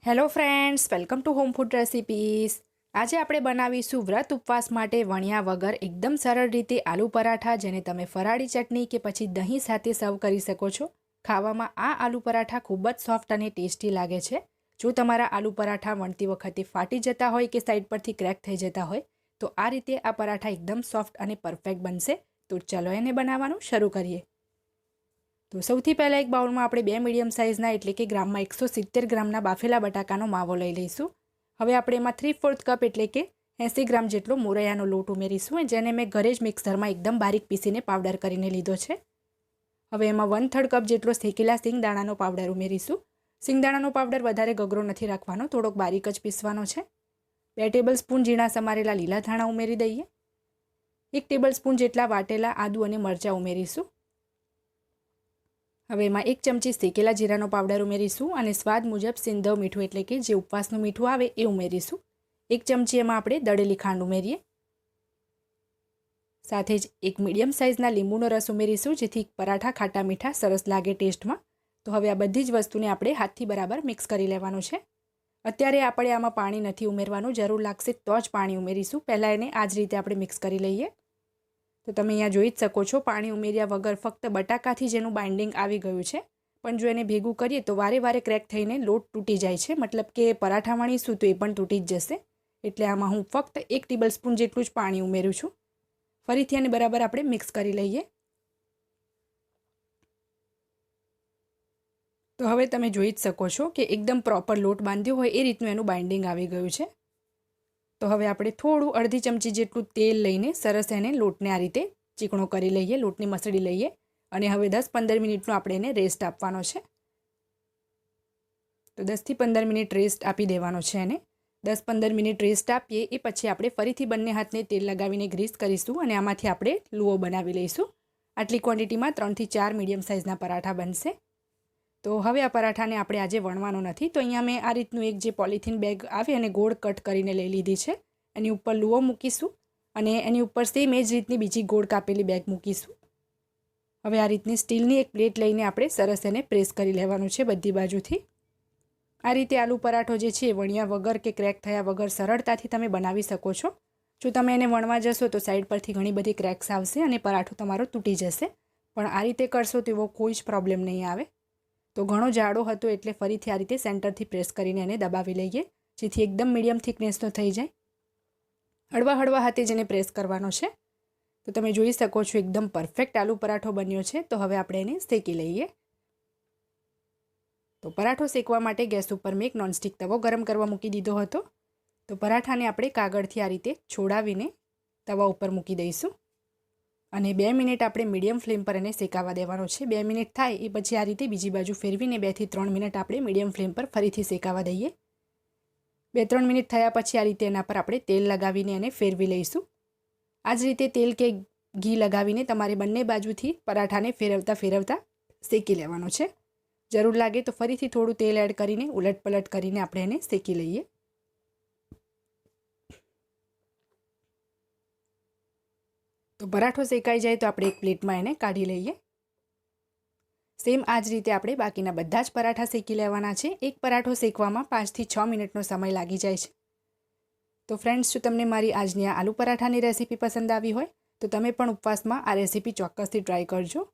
Hello friends, welcome to home food recipes. આજે આપણે બનાવીશું વ્રત ઉપવાસ માટે વણ્યા વગર એકદમ સરળ રીતે આલુ પરાઠા, જેને તમે ફરાળી ચટણી કે પછી દહીં સાથે સર્વ કરી શકો છો। ખાવામાં આ આલુ પરાઠા ખૂબ જ સોફ્ટ અને ટેસ્ટી લાગે છે। જો તમારા આલુ પરાઠા વણતી વખતે ફાટી જતા હોય કે સાઈડ પરથી ક્રેક થઈ જતા હોય તો આ રીતે આ પરાઠા એકદમ સોફ્ટ અને પરફેક્ટ બનશે। તો ચલો એને બનાવવાનું શરૂ કરીએ। તો સૌથી પહેલાં એક બાઉલમાં આપણે 2 મીડિયમ સાઇઝના એટલે કે ગ્રામમાં 170 ગ્રામના બાફેલા બટાકાનો માવો લઈ લઈશું। હવે આપણે એમાં 3/4 કપ એટલે કે 80 ગ્રામ જેટલો મોરૈયાનો લોટ ઉમેરીશું, જેને મેં ઘરે જ મિક્સરમાં એકદમ બારીક પીસીને પાવડર કરીને લીધો છે। હવે એમાં 1/3 કપ જેટલો શેકેલા સિંગદાણાનો પાવડર ઉમેરીશું। સિંગદાણાનો પાવડર વધારે ગગરો નથી રાખવાનો, થોડોક બારીક જ પીસવાનો છે। 2 ટેબલસ્પૂન ઝીણા સમારેલા લીલા ધાણા ઉમેરી દઈએ। 1 ટેબલસ્પૂન જેટલા વાટેલા આદુ અને મરચાં ઉમેરીશું। હવે એમાં 1 ચમચી શેકેલા જીરાનો પાવડર ઉમેરીશું અને સ્વાદ મુજબ સિંધવ મીઠું એટલે કે જે ઉપવાસનું મીઠું આવે એ ઉમેરીશું। 1 ચમચી એમાં આપણે દળેલી ખાંડ ઉમેરીએ। સાથે જ એક મીડિયમ સાઇઝના લીંબુનો રસ ઉમેરીશું, જેથી પરાઠા ખાટા મીઠા સરસ લાગે ટેસ્ટમાં। તો હવે આ બધી જ વસ્તુને આપણે હાથથી બરાબર મિક્સ કરી લેવાનું છે। અત્યારે આપણે આમાં પાણી નથી ઉમેરવાનું, જરૂર લાગશે તો જ પાણી ઉમેરીશું। પહેલાં એને આ જ રીતે આપણે મિક્સ કરી લઈએ। તો તમે અહીંયા જોઈ જ શકો છો, પાણી ઉમેર્યા વગર ફક્ત બટાકાથી જેનું બાઇન્ડિંગ આવી ગયું છે, પણ જો એને ભેગું કરીએ તો વારે વારે ક્રેક થઈને લોટ તૂટી જાય છે, મતલબ કે પરાઠા વણીશું તો એ પણ તૂટી જ જશે। એટલે આમાં હું ફક્ત 1 ટેબલસ્પૂન જેટલું જ પાણી ઉમેરું છું। ફરીથી એને બરાબર આપણે મિક્સ કરી લઈએ। તો હવે તમે જોઈ જ શકો છો કે એકદમ પ્રોપર લોટ બાંધ્યો હોય એ રીતનું એનું બાઇન્ડિંગ આવી ગયું છે। તો હવે આપણે થોડું અડધી ચમચી જેટલું તેલ લઈને સરસ એને લોટને આ રીતે ચીકણો કરી લઈએ, લોટની મસળી લઈએ અને હવે 10-15 મિનિટનો આપણે એને રેસ્ટ આપવાનો છે। તો 10થી 15 મિનિટ રેસ્ટ આપી દેવાનો છે એને। 10-15 મિનિટ રેસ્ટ આપીએ એ પછી આપણે ફરીથી બંને હાથને તેલ લગાવીને ગ્રીસ કરીશું અને આમાંથી આપણે લુઓ બનાવી લઈશું। આટલી ક્વોન્ટિટીમાં 3થી 4 મીડિયમ સાઇઝના પરાઠા બનશે। તો હવે આ પરાઠાને આપણે આજે વણવાનો નથી, તો અહીંયા મેં આ રીતનું એક જે પોલિથીન બેગ આવે અને ગોળ કટ કરીને લઈ લીધી છે। એની ઉપર લુઓ મૂકીશું અને એની ઉપર સેમ એ જ રીતની બીજી ગોળ કાપેલી બેગ મૂકીશું। હવે આ રીતની સ્ટીલની એક પ્લેટ લઈને આપણે સરસ એને પ્રેસ કરી લેવાનું છે બધી બાજુથી। આ રીતે આલુ પરાઠો જે છે વણ્યા વગર કે ક્રેક થયા વગર સરળતાથી તમે બનાવી શકો છો। જો તમે એને વણવા જશો તો સાઈડ પરથી ઘણી બધી ક્રેક્સ આવશે અને પરાઠો તમારો તૂટી જશે, પણ આ રીતે કરશો તો એવો કોઈ જ પ્રોબ્લેમ નહીં આવે। તો ઘણો જાડો હતો એટલે ફરીથી આ રીતે સેન્ટરથી પ્રેસ કરીને એને દબાવી લઈએ, જેથી એકદમ મીડિયમ થિકનેસનો થઈ જાય। હળવા હળવા હાથે જેને પ્રેસ કરવાનો છે। તો તમે જોઈ શકો છો એકદમ પરફેક્ટ આલુ પરાઠો બન્યો છે। તો હવે આપણે એને શેકી લઈએ। તો પરાઠો શેકવા માટે ગેસ ઉપર મેં એક નોનસ્ટિક તવો ગરમ કરવા મૂકી દીધો હતો। તો પરાઠાને આપણે કાગળથી આ રીતે છોડાવીને તવા ઉપર મૂકી દઈશું અને 2 મિનિટ આપણે મીડિયમ ફ્લેમ પર એને શેકાવા દેવાનો છે। 2 મિનિટ થાય એ પછી આ રીતે બીજી બાજુ ફેરવીને 2 થી 3 મિનિટ આપણે મીડિયમ ફ્લેમ પર ફરીથી શેકાવા દઈએ। 2-3 મિનિટ થયા પછી આ રીતે એના પર આપણે તેલ લગાવીને એને ફેરવી લઈશું। આ જ રીતે તેલ કે ઘી લગાવીને તમારે બંને બાજુથી પરાઠાને ફેરવતા ફેરવતા શેકી લેવાનો છે। જરૂર લાગે તો ફરીથી થોડું તેલ એડ કરીને ઉલટપલટ કરીને આપણે એને શેકી લઈએ। તો પરાઠો શેકાઈ જાય તો આપણે એક પ્લેટમાં એને કાઢી લઈએ। સેમ આ જ રીતે આપણે બાકીના બધા જ પરાઠા શેકી લેવાના છે। એક પરાઠો શેકવામાં 5 થી 6 મિનિટનો સમય લાગી જાય છે। તો ફ્રેન્ડ્સ, જો તમને મારી આજની આ આલુ પરાઠાની રેસીપી પસંદ આવી હોય તો તમે પણ ઉપવાસમાં આ રેસીપી ચોક્કસથી ટ્રાય કરજો।